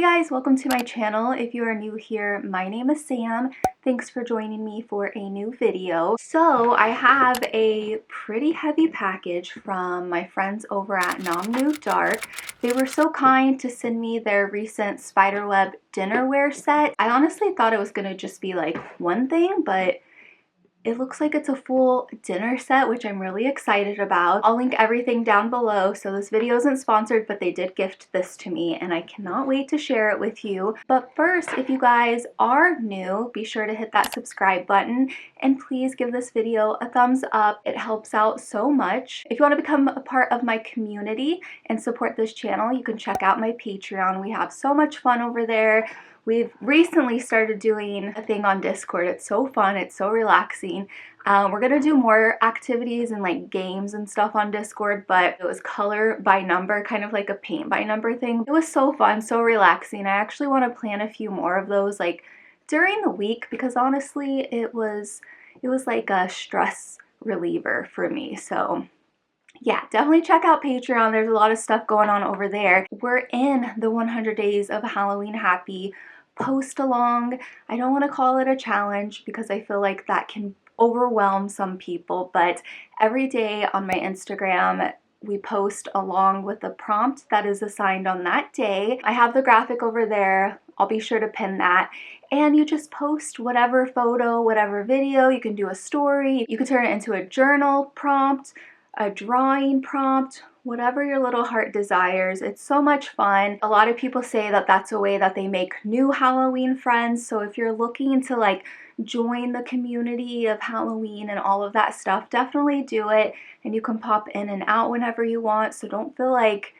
guys, welcome to my channel. If you are new here, my name is Sam. Thanks for joining me for a new video. So I have a pretty heavy package from my friends over at Nomnu Dark. They were so kind to send me their recent Spiderweb Dinnerware Set. I honestly thought it was going to just be like one thing, but it looks like it's a full dinner set, which I'm really excited about. I'll link everything down below. So this video isn't sponsored, but they did gift this to me and I cannot wait to share it with you. But first, if you guys are new, be sure to hit that subscribe button and please give this video a thumbs up. It helps out so much. If you want to become a part of my community and support this channel, you can check out my Patreon. We have so much fun over there. We've recently started doing a thing on Discord. It's so fun. It's so relaxing. We're going to do more activities and like games and stuff on Discord, but it was color by number, kind of like a paint by number thing. It was so fun, so relaxing. I actually want to plan a few more of those like during the week because honestly, it was like a stress reliever for me. So yeah, definitely check out Patreon. There's a lot of stuff going on over there. We're in the 100 Days of Halloween Happy post along. I don't want to call it a challenge because I feel like that can overwhelm some people, but every day on my Instagram, we post along with a prompt that is assigned on that day. I have the graphic over there. I'll be sure to pin that. And you just post whatever photo, whatever video. You can do a story. You can turn it into a journal prompt, a drawing prompt, whatever your little heart desires. It's so much fun. A lot of people say that that's a way that they make new Halloween friends. So if you're looking to like join the community of Halloween and all of that stuff, definitely do it. And you can pop in and out whenever you want. So don't feel like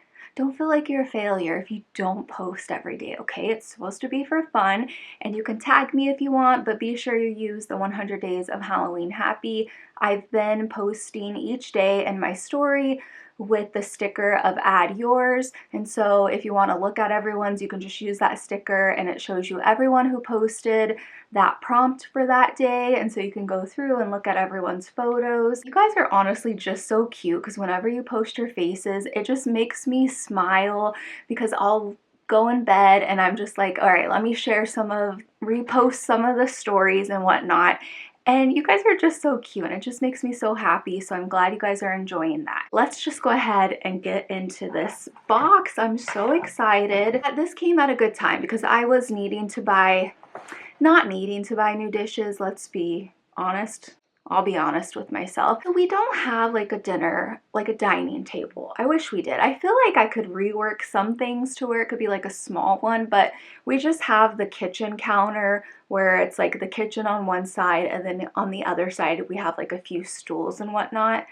you're a failure if you don't post every day, okay? It's supposed to be for fun, and you can tag me if you want, but be sure you use the 100 Days of Halloween Happy. I've been posting each day in my story with the sticker of add yours, and so if you want to look at everyone's, you can just use that sticker and it shows you everyone who posted that prompt for that day, and so you can go through and look at everyone's photos. You guys are honestly just so cute because whenever you post your faces, it just makes me smile because I'll go in bed and I'm just like, all right, let me repost some of the stories and whatnot. And you guys are just so cute and it just makes me so happy. So I'm glad you guys are enjoying that. Let's just go ahead and get into this box. I'm so excited. This came at a good time because I was not needing to buy new dishes. Let's be honest. I'll be honest with myself. We don't have like a dining table. I wish we did. I feel like I could rework some things to where it could be like a small one, but we just have the kitchen counter where it's like the kitchen on one side and then on the other side we have like a few stools and whatnot.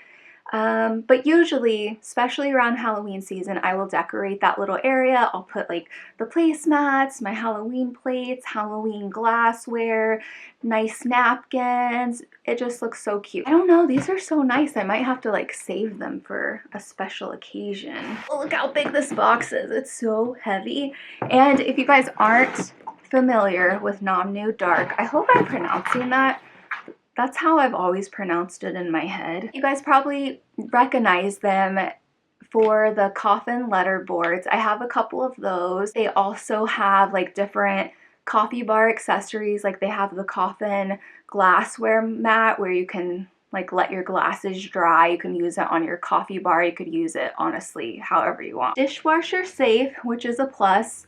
But usually, especially around Halloween season, I will decorate that little area. I'll put like the placemats, my Halloween plates, Halloween glassware, nice napkins. It just looks so cute. I don't know, these are so nice. I might have to like save them for a special occasion. Oh, look how big this box is. It's so heavy. And if you guys aren't familiar with Nomnu Dark, I hope I'm pronouncing that. That's how I've always pronounced it in my head. You guys probably recognize them for the coffin letter boards. I have a couple of those. They also have like different coffee bar accessories. Like they have the coffin glassware mat where you can like let your glasses dry. You can use it on your coffee bar. You could use it honestly however you want. Dishwasher safe, which is a plus.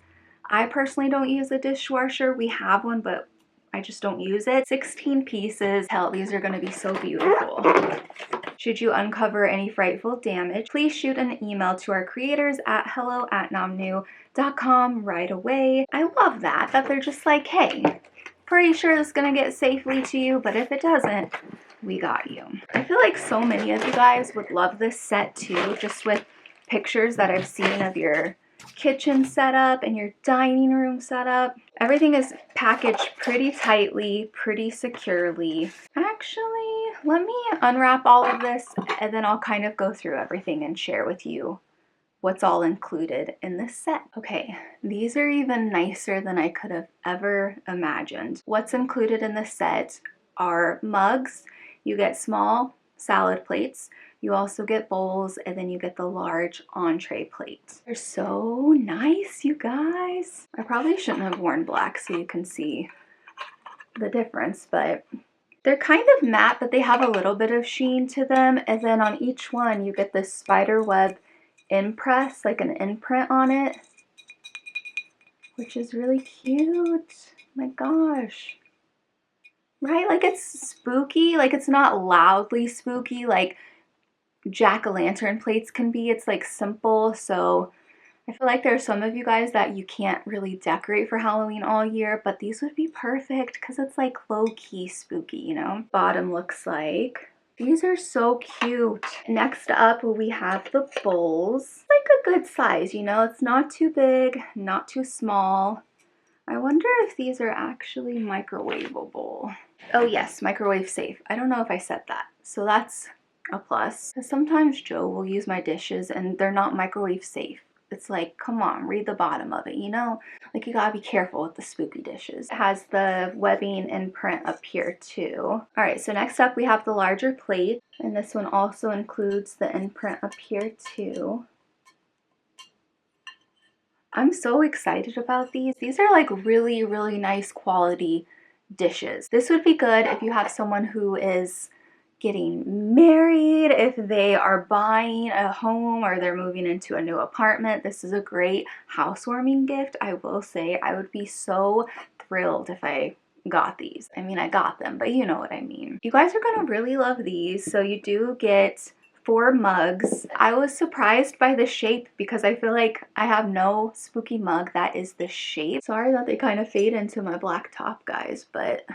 I personally don't use a dishwasher. We have one, but I just don't use it. 16 pieces. Hell, these are going to be so beautiful. Should you uncover any frightful damage, please shoot an email to our creators at hello@nomnu.com right away. I love that they're just like, hey, pretty sure this is going to get safely to you, but if it doesn't, we got you. I feel like so many of you guys would love this set too, just with pictures that I've seen of your kitchen setup and your dining room setup. Everything is packaged pretty tightly, pretty securely. Actually, let me unwrap all of this and then I'll kind of go through everything and share with you what's all included in this set. Okay, these are even nicer than I could have ever imagined. What's included in this set are mugs. You get small salad plates. You also get bowls, and then you get the large entree plate. They're so nice, you guys. I probably shouldn't have worn black so you can see the difference, but they're kind of matte, but they have a little bit of sheen to them. And then on each one, you get this spiderweb impress, like an imprint on it, which is really cute. My gosh. Right? Like it's spooky. Like it's not loudly spooky like jack-o'-lantern plates can be. It's like simple. So I feel like there are some of you guys that you can't really decorate for Halloween all year, but these would be perfect because it's like low-key spooky, you know? Bottom looks like. These are so cute. Next up, we have the bowls. Like a good size, you know? It's not too big, not too small. I wonder if these are actually microwavable. Oh yes, microwave safe. I don't know if I said that. So that's a plus. Sometimes Joe will use my dishes and they're not microwave safe. It's like, come on, read the bottom of it, you know? Like you gotta be careful with the spooky dishes. It has the webbing imprint up here too. All right, so next up we have the larger plate. And this one also includes the imprint up here too. I'm so excited about these. These are like really, really nice quality dishes. This would be good if you have someone who is getting married, if they are buying a home or they're moving into a new apartment. This is a great housewarming gift. I will say I would be so thrilled if I got these. I mean, I got them, but you know what I mean. You guys are gonna really love these. So you do get 4 mugs. I was surprised by the shape because I feel like I have no spooky mug that is the shape. Sorry that they kind of fade into my black top, guys, but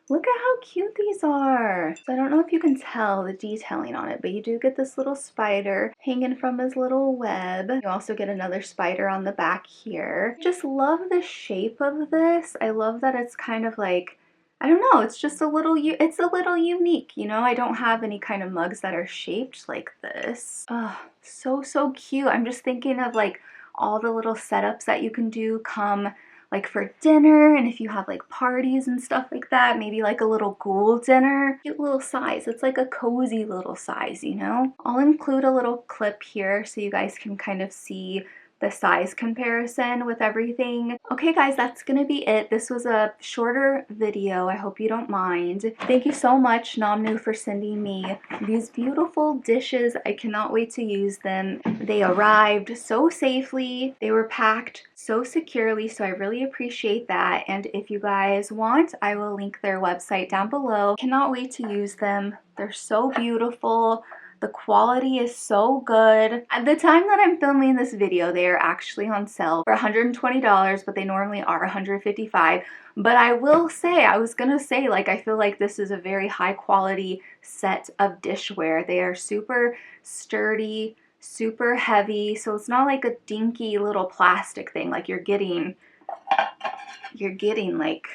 look at how cute these are. So I don't know if you can tell the detailing on it, but you do get this little spider hanging from his little web. You also get another spider on the back here. Just love the shape of this. I love that it's kind of like, I don't know, it's just a little, it's a little unique, you know? I don't have any kind of mugs that are shaped like this. Oh, so, so cute. I'm just thinking of like all the little setups that you can do come like for dinner, and if you have like parties and stuff like that, maybe like a little ghoul dinner. Cute little size. It's like a cozy little size, you know? I'll include a little clip here so you guys can kind of see the size comparison with everything. Okay guys, that's gonna be it. This was a shorter video. I hope you don't mind. Thank you so much, Nomnu, for sending me these beautiful dishes. I cannot wait to use them. They arrived so safely. They were packed so securely, so I really appreciate that. And if you guys want, I will link their website down below. Cannot wait to use them. They're so beautiful. The quality is so good. At the time that I'm filming this video, they are actually on sale for $120, but they normally are $155. But I will say, I was gonna say, like, I feel like this is a very high quality set of dishware. They are super sturdy, super heavy, so it's not like a dinky little plastic thing. Like you're getting like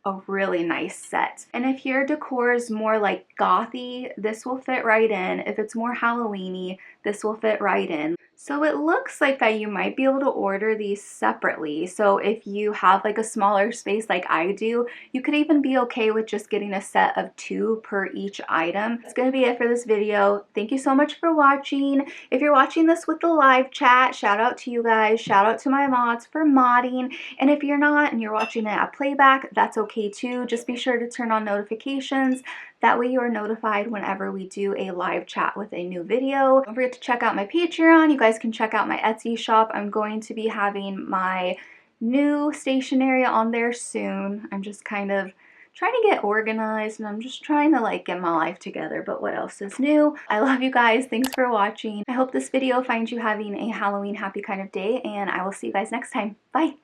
a really nice set. And if your decor is more like gothy, this will fit right in. If it's more Halloween-y, this will fit right in. So it looks like that you might be able to order these separately. So if you have like a smaller space like I do, you could even be okay with just getting a set of 2 per each item. That's gonna be it for this video. Thank you so much for watching. If you're watching this with the live chat, shout out to you guys. Shout out to my mods for modding. And if you're not and you're watching it at playback, that's okay too. Just be sure to turn on notifications. That way you are notified whenever we do a live chat with a new video. Don't forget to check out my Patreon. You guys can check out my Etsy shop. I'm going to be having my new stationery on there soon. I'm just kind of trying to get organized and I'm just trying to like get my life together, but what else is new? I love you guys. Thanks for watching. I hope this video finds you having a Halloween happy kind of day, and I will see you guys next time. Bye.